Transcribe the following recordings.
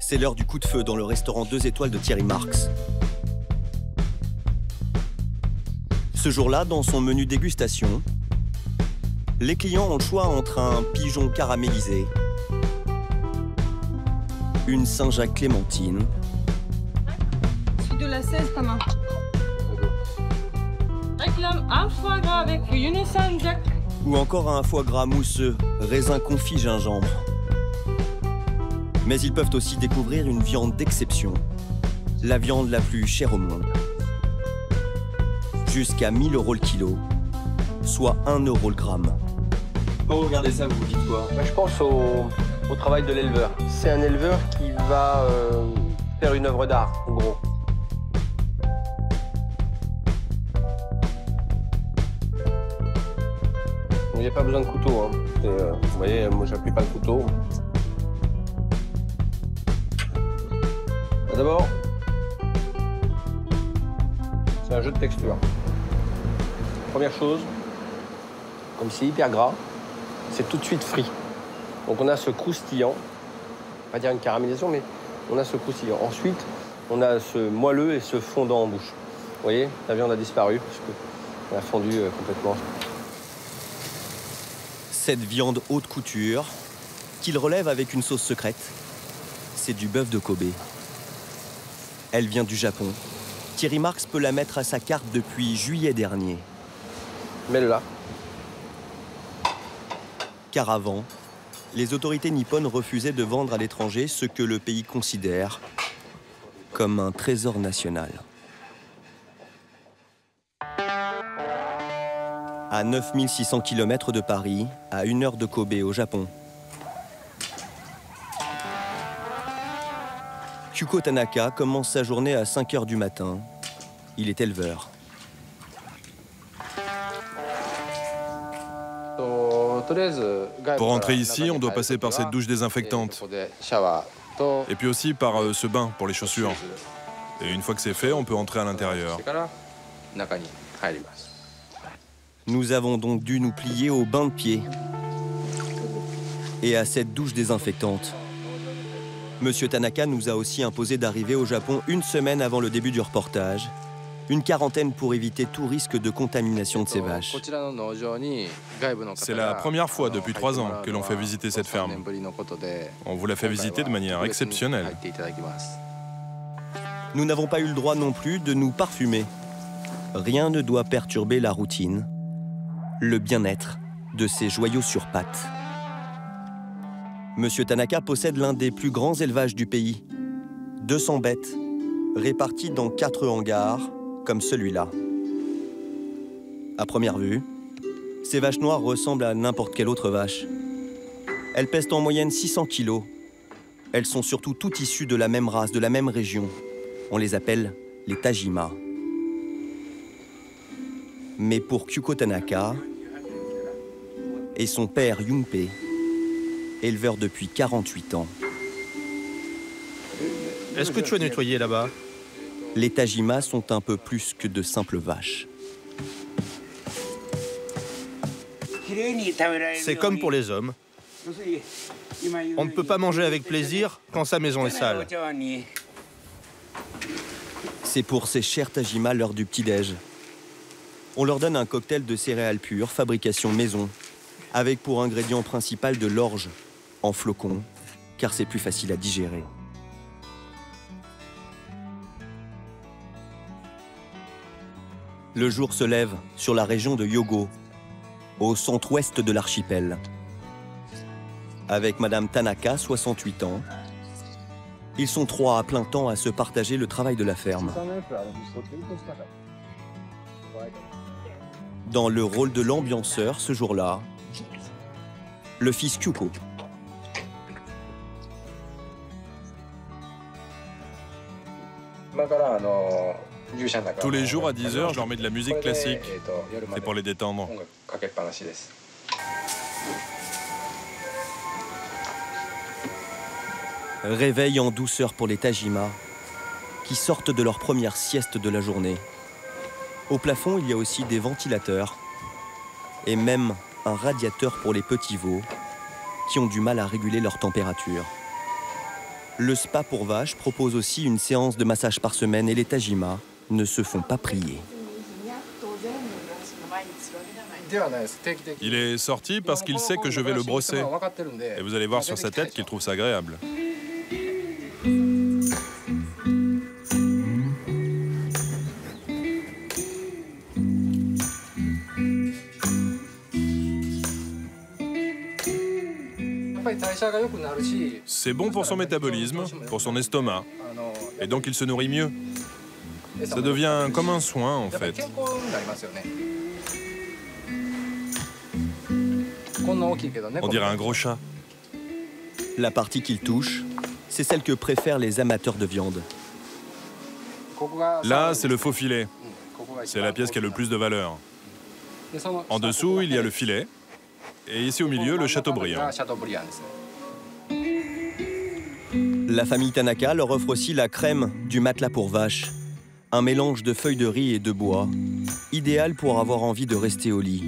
C'est l'heure du coup de feu dans le restaurant 2 étoiles de Thierry Marx. Ce jour-là, dans son menu dégustation, les clients ont le choix entre un pigeon caramélisé, une Saint-Jacques clémentine, Celui de la 16, ta main. Réclame un foie gras avec une Saint-Jacques. ou encore un foie gras mousseux, raisin confit gingembre. Mais ils peuvent aussi découvrir une viande d'exception, la viande la plus chère au monde. Jusqu'à 1 000 € le kilo, soit 1 € le gramme. Quand vous regardez ça, vous vous dites quoi? Je pense au travail de l'éleveur. C'est un éleveur qui va faire une œuvre d'art, en gros. Il n'y a pas besoin de couteau. Hein. Vous voyez, moi, j'appuie pas le couteau. D'abord, c'est un jeu de texture. Première chose, comme c'est hyper gras, c'est tout de suite frit. Donc on a ce croustillant, pas dire une caramélisation, mais on a ce croustillant. Ensuite, on a ce moelleux et ce fondant en bouche. Vous voyez, la viande a disparu parce qu'on a fondu complètement. Cette viande haute couture, qu'il relève avec une sauce secrète, c'est du bœuf de Kobe. Elle vient du Japon. Thierry Marx peut la mettre à sa carte depuis juillet dernier. Mets-le là. Car avant, les autorités nippones refusaient de vendre à l'étranger ce que le pays considère comme un trésor national. À 9600 km de Paris, à 1 heure de Kobe au Japon, Kyuko Tanaka commence sa journée à 5 h du matin. Il est éleveur. Pour rentrer ici, on doit passer par cette douche désinfectante. Et puis aussi par ce bain pour les chaussures. Et une fois que c'est fait, on peut entrer à l'intérieur. Nous avons donc dû nous plier au bain de pied et à cette douche désinfectante. Monsieur Tanaka nous a aussi imposé d'arriver au Japon 1 semaine avant le début du reportage. Une quarantaine pour éviter tout risque de contamination de ces vaches. C'est la première fois depuis 3 ans que l'on fait visiter cette ferme. On vous la fait visiter de manière exceptionnelle. Nous n'avons pas eu le droit non plus de nous parfumer. Rien ne doit perturber la routine, le bien-être de ces joyaux sur pattes. Monsieur Tanaka possède l'un des plus grands élevages du pays. 200 bêtes, réparties dans 4 hangars, comme celui-là. À première vue, ces vaches noires ressemblent à n'importe quelle autre vache. Elles pèsent en moyenne 600 kilos. Elles sont surtout toutes issues de la même race, de la même région. On les appelle les Tajima. Mais pour Kyuko Tanaka et son père Yunpei, éleveur depuis 48 ans. Est-ce que tu as nettoyé là-bas? Les Tajima sont un peu plus que de simples vaches. C'est comme pour les hommes. On ne peut pas manger avec plaisir quand sa maison est sale. C'est pour ces chers Tajima l'heure du petit-déj. On leur donne un cocktail de céréales pures, fabrication maison, avec pour ingrédient principal de l'orge, en flocons, car c'est plus facile à digérer. Le jour se lève sur la région de Hyogo, au centre-ouest de l'archipel. Avec Madame Tanaka, 68 ans, ils sont 3 à plein temps à se partager le travail de la ferme. Dans le rôle de l'ambianceur ce jour-là, le fils Kyuko. Tous les jours à 10 h, je leur mets de la musique classique. C'est pour les détendre. Réveil en douceur pour les Tajima, qui sortent de leur première sieste de la journée. Au plafond, il y a aussi des ventilateurs et même un radiateur pour les petits veaux qui ont du mal à réguler leur température. Le spa pour vaches propose aussi une séance de massage par semaine et les Tajima ne se font pas prier. Il est sorti parce qu'il sait que je vais le brosser. Et vous allez voir sur sa tête qu'il trouve ça agréable. C'est bon pour son métabolisme, pour son estomac. Et donc il se nourrit mieux. Ça devient comme un soin en fait. On dirait un gros chat. La partie qu'il touche, c'est celle que préfèrent les amateurs de viande. Là, c'est le faux filet. C'est la pièce qui a le plus de valeur. En dessous, il y a le filet. Et ici au milieu, le Chateaubriand. La famille Tanaka leur offre aussi la crème du matelas pour vaches. Un mélange de feuilles de riz et de bois, idéal pour avoir envie de rester au lit.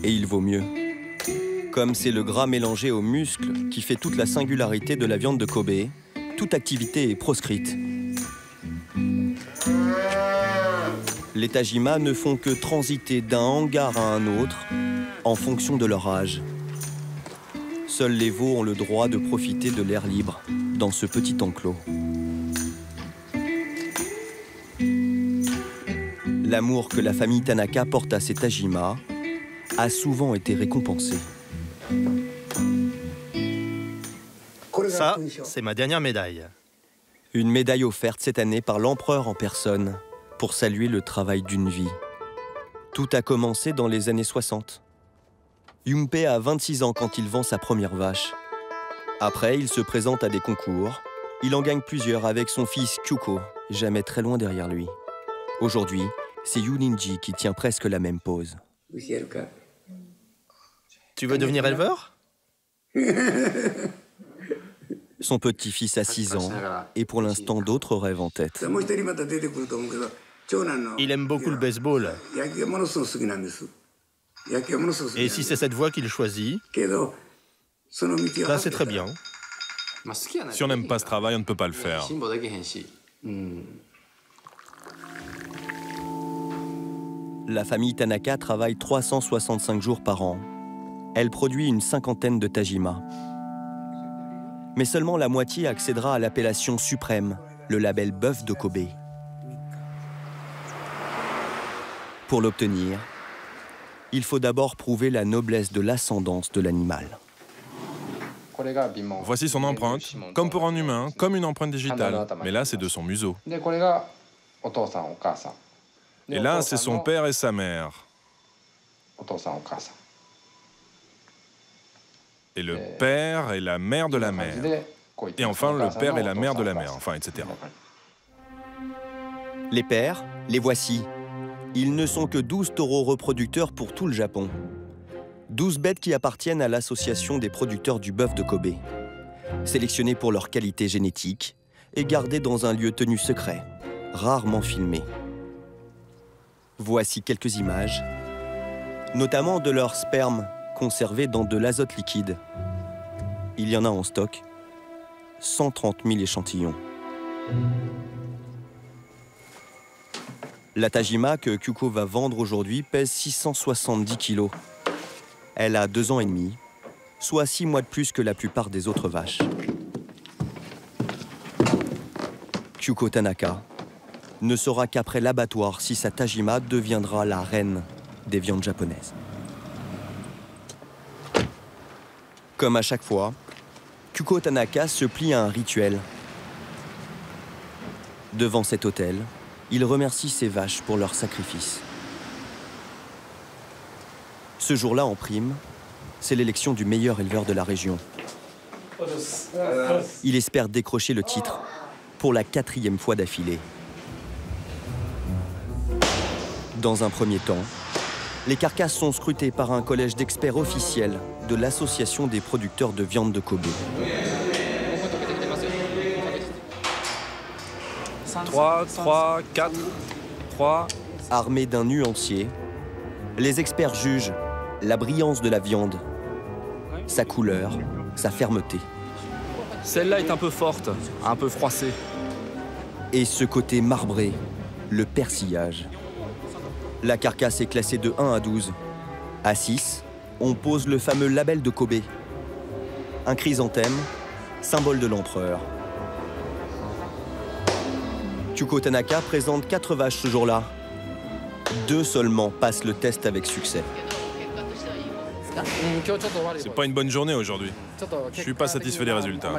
Et il vaut mieux. Comme c'est le gras mélangé aux muscles qui fait toute la singularité de la viande de Kobe, toute activité est proscrite. Les Tajima ne font que transiter d'un hangar à un autre en fonction de leur âge. Seuls les veaux ont le droit de profiter de l'air libre dans ce petit enclos. L'amour que la famille Tanaka porte à ses Tajima a souvent été récompensé. Ça, c'est ma dernière médaille. Une médaille offerte cette année par l'empereur en personne pour saluer le travail d'une vie. Tout a commencé dans les années 60. Yunpei a 26 ans quand il vend sa première vache. Après, il se présente à des concours. Il en gagne plusieurs avec son fils Kyuko, jamais très loin derrière lui. Aujourd'hui, c'est Yuninji qui tient presque la même pose. Tu veux devenir éleveur? Son petit-fils a 6 ans et pour l'instant d'autres rêves en tête. Il aime beaucoup le baseball. Et si c'est cette voie qu'il choisit, là c'est très bien. Si on n'aime pas ce travail, on ne peut pas le faire. La famille Tanaka travaille 365 jours par an. Elle produit une cinquantaine de Tajima. Mais seulement la moitié accédera à l'appellation suprême, le label bœuf de Kobe. Pour l'obtenir, il faut d'abord prouver la noblesse de l'ascendance de l'animal. Voici son empreinte, comme pour un humain, comme une empreinte digitale. Mais là, c'est de son museau. Et là, c'est son père et sa mère. Et le père et la mère de la mère. Et enfin, le père et la mère de la mère, enfin, etc. Les pères, les voici. Ils ne sont que 12 taureaux reproducteurs pour tout le Japon. 12 bêtes qui appartiennent à l'association des producteurs du bœuf de Kobe. Sélectionnés pour leur qualité génétique et gardés dans un lieu tenu secret, rarement filmé. Voici quelques images, notamment de leur sperme conservé dans de l'azote liquide. Il y en a en stock, 130 000 échantillons. La Tajima que Kyuko va vendre aujourd'hui pèse 670 kilos. Elle a 2 ans et demi, soit 6 mois de plus que la plupart des autres vaches. Kyuko Tanaka ne saura qu'après l'abattoir si sa Tajima deviendra la reine des viandes japonaises. Comme à chaque fois, Kyuko Tanaka se plie à un rituel. Devant cet autel, il remercie ses vaches pour leur sacrifice. Ce jour-là, en prime, c'est l'élection du meilleur éleveur de la région. Il espère décrocher le titre pour la 4e fois d'affilée. Dans un premier temps, les carcasses sont scrutées par un collège d'experts officiels de l'Association des producteurs de viande de Kobe. 3, 4, 3. Armés d'un nuancier, les experts jugent la brillance de la viande, sa couleur, sa fermeté. Celle-là est un peu forte, un peu froissée. Et ce côté marbré, le persillage. La carcasse est classée de 1 à 12. À 6, on pose le fameux label de Kobe. Un chrysanthème, symbole de l'empereur. Chuko Tanaka présente 4 vaches ce jour-là. 2 seulement passent le test avec succès. C'est pas une bonne journée aujourd'hui. Je suis pas satisfait des résultats.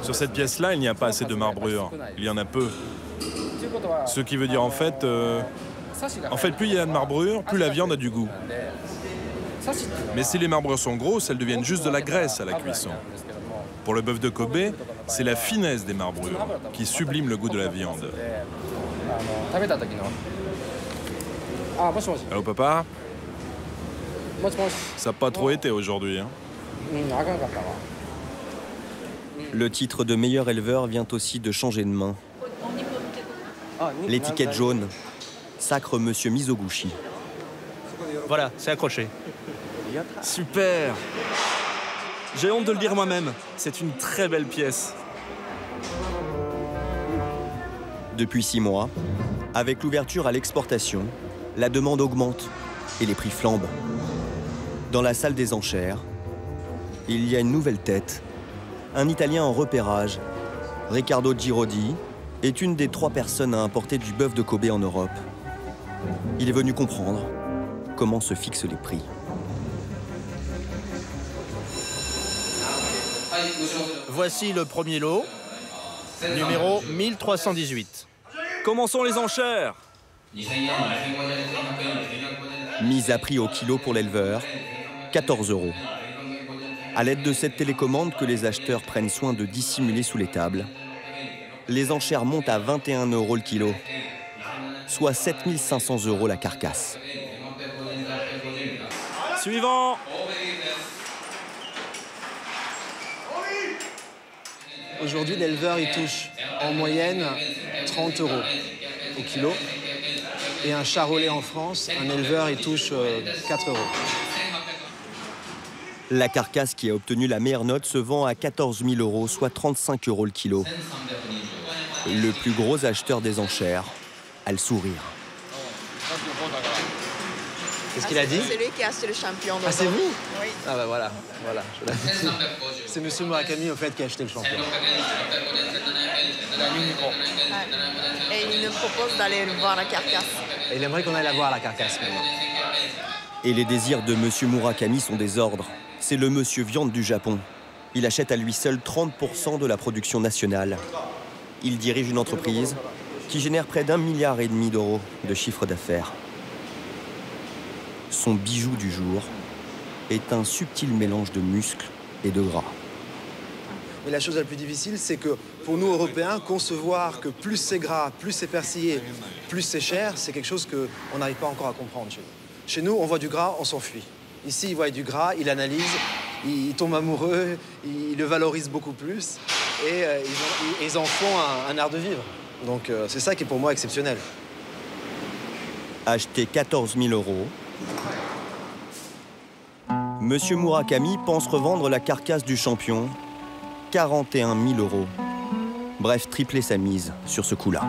Sur cette pièce-là, il n'y a pas assez de marbrure. Il y en a peu. Ce qui veut dire en fait, plus il y a de marbrure, plus la viande a du goût. Mais si les marbrures sont grosses, elles deviennent juste de la graisse à la cuisson. Pour le bœuf de Kobe, c'est la finesse des marbrures qui sublime le goût de la viande. Allô papa? Ça n'a pas trop été aujourd'hui. Hein. Le titre de meilleur éleveur vient aussi de changer de main. L'étiquette jaune sacre Monsieur Mizoguchi. Voilà, c'est accroché. Super! J'ai honte de le dire moi-même. C'est une très belle pièce. Depuis 6 mois, avec l'ouverture à l'exportation, la demande augmente et les prix flambent. Dans la salle des enchères, il y a une nouvelle tête. Un Italien en repérage, Riccardo Girodi, est une des 3 personnes à importer du bœuf de Kobe en Europe. Il est venu comprendre comment se fixent les prix. Voici le premier lot, numéro 1318. Commençons les enchères. Mise à prix au kilo pour l'éleveur, 14 €. À l'aide de cette télécommande que les acheteurs prennent soin de dissimuler sous les tables, les enchères montent à 21 € le kilo, soit 7 500 € la carcasse. Suivant. Aujourd'hui, l'éleveur, il touche en moyenne 30 € au kilo. Et un charolais en France, un éleveur, il touche 4 €. La carcasse qui a obtenu la meilleure note se vend à 14 000 €, soit 35 € le kilo. Le plus gros acheteur des enchères a le sourire. Qu'est-ce qu'il a dit? C'est lui qui a acheté le champion. Ah, c'est vous? Oui. Ah bah voilà. C'est Monsieur Murakami, au fait, qui a acheté le champion. Et il nous propose d'aller voir la carcasse. Et il aimerait qu'on aille la voir, la carcasse, maintenant. Et les désirs de Monsieur Murakami sont des ordres. C'est le Monsieur Viande du Japon. Il achète à lui seul 30% de la production nationale. Il dirige une entreprise qui génère près d'1,5 milliard d'euros de chiffre d'affaires. Son bijou du jour est un subtil mélange de muscles et de gras. Mais la chose la plus difficile, c'est que pour nous, Européens, concevoir que plus c'est gras, plus c'est persillé, plus c'est cher, c'est quelque chose qu'on n'arrive pas encore à comprendre chez nous. Chez nous, on voit du gras, on s'enfuit. Ici, il voit du gras, il analyse, il tombe amoureux, il le valorise beaucoup plus et ils en font un art de vivre. Donc c'est ça qui est pour moi exceptionnel. Acheter 14 000 €. Monsieur Murakami pense revendre la carcasse du champion, 41 000 €. Bref, tripler sa mise sur ce coup-là.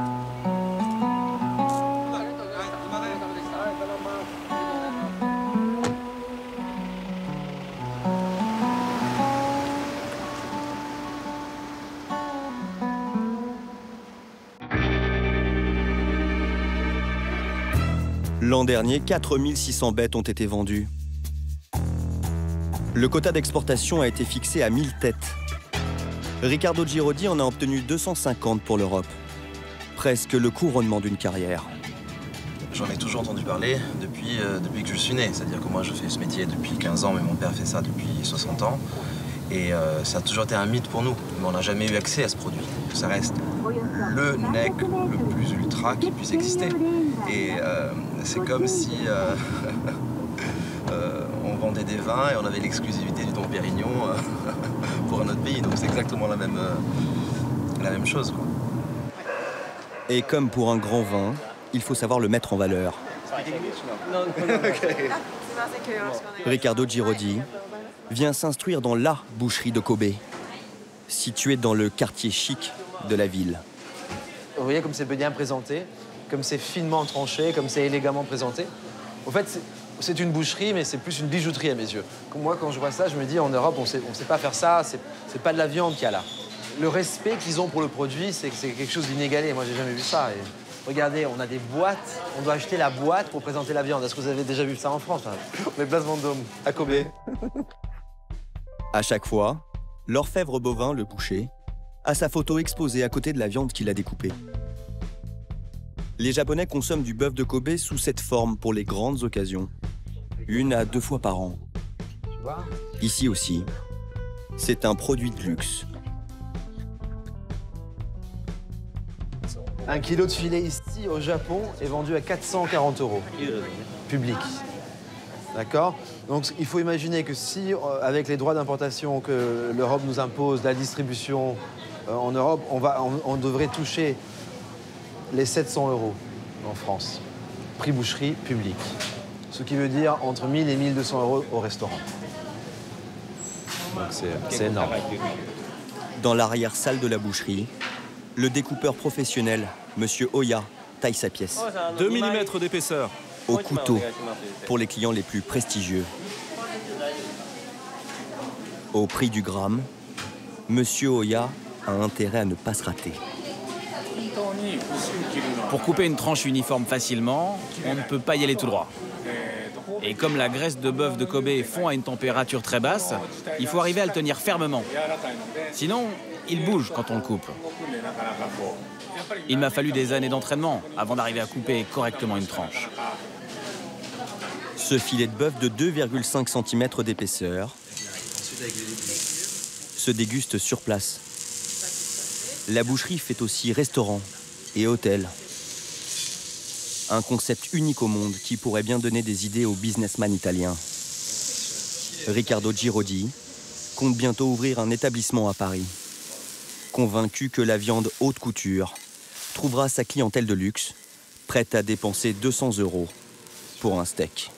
L'an dernier, 4 600 bêtes ont été vendues. Le quota d'exportation a été fixé à 1000 têtes. Riccardo Girodi en a obtenu 250 pour l'Europe. Presque le couronnement d'une carrière. J'en ai toujours entendu parler depuis que je suis né. C'est-à-dire que moi, je fais ce métier depuis 15 ans, mais mon père fait ça depuis 60 ans. Et ça a toujours été un mythe pour nous. Mais on n'a jamais eu accès à ce produit. Ça reste le neck le plus ultra qui puisse exister. Et c'est comme si on vendait des vins et on avait l'exclusivité du Dom Pérignon pour un autre pays. Donc c'est exactement la même chose, quoi. Et comme pour un grand vin, il faut savoir le mettre en valeur. Riccardo Girodi vient s'instruire dans la boucherie de Kobe, située dans le quartier chic de la ville. Vous voyez comme c'est bien présenté, comme c'est finement tranché, comme c'est élégamment présenté. En fait, c'est une boucherie, mais c'est plus une bijouterie à mes yeux. Moi, quand je vois ça, je me dis, en Europe, on sait pas faire ça, c'est pas de la viande qu'il y a là. Le respect qu'ils ont pour le produit, c'est quelque chose d'inégalé. Moi, j'ai jamais vu ça. Et regardez, on a des boîtes, on doit acheter la boîte pour présenter la viande. Est-ce que vous avez déjà vu ça en France? Mais place Vendôme, à Kobe. À chaque fois, l'orfèvre bovin, le boucher, a sa photo exposée à côté de la viande qu'il a découpée. Les Japonais consomment du bœuf de Kobe sous cette forme pour les grandes occasions, 1 à 2 fois par an. Ici aussi, c'est un produit de luxe. 1 kilo de filet ici, au Japon, est vendu à 440 €, public. D'accord? Donc, il faut imaginer que si, avec les droits d'importation que l'Europe nous impose, la distribution en Europe, on devrait toucher les 700 € en France. Prix boucherie, public. Ce qui veut dire entre 1000 et 1200 € au restaurant. Donc, c'est énorme. Dans l'arrière-salle de la boucherie, le découpeur professionnel, Monsieur Oya, taille sa pièce. 2 mm d'épaisseur. Au couteau, pour les clients les plus prestigieux. Au prix du gramme, Monsieur Oya a intérêt à ne pas se rater. Pour couper une tranche uniforme facilement, on ne peut pas y aller tout droit. Et comme la graisse de bœuf de Kobe fond à une température très basse, il faut arriver à le tenir fermement. Sinon, il bouge quand on le coupe. Il m'a fallu des années d'entraînement avant d'arriver à couper correctement une tranche. Ce filet de bœuf de 2,5 cm d'épaisseur se déguste sur place. La boucherie fait aussi restaurant et hôtel. Un concept unique au monde qui pourrait bien donner des idées aux businessmen italiens. Riccardo Girodi compte bientôt ouvrir un établissement à Paris. Convaincu que la viande haute couture trouvera sa clientèle de luxe, prête à dépenser 200 € pour un steak.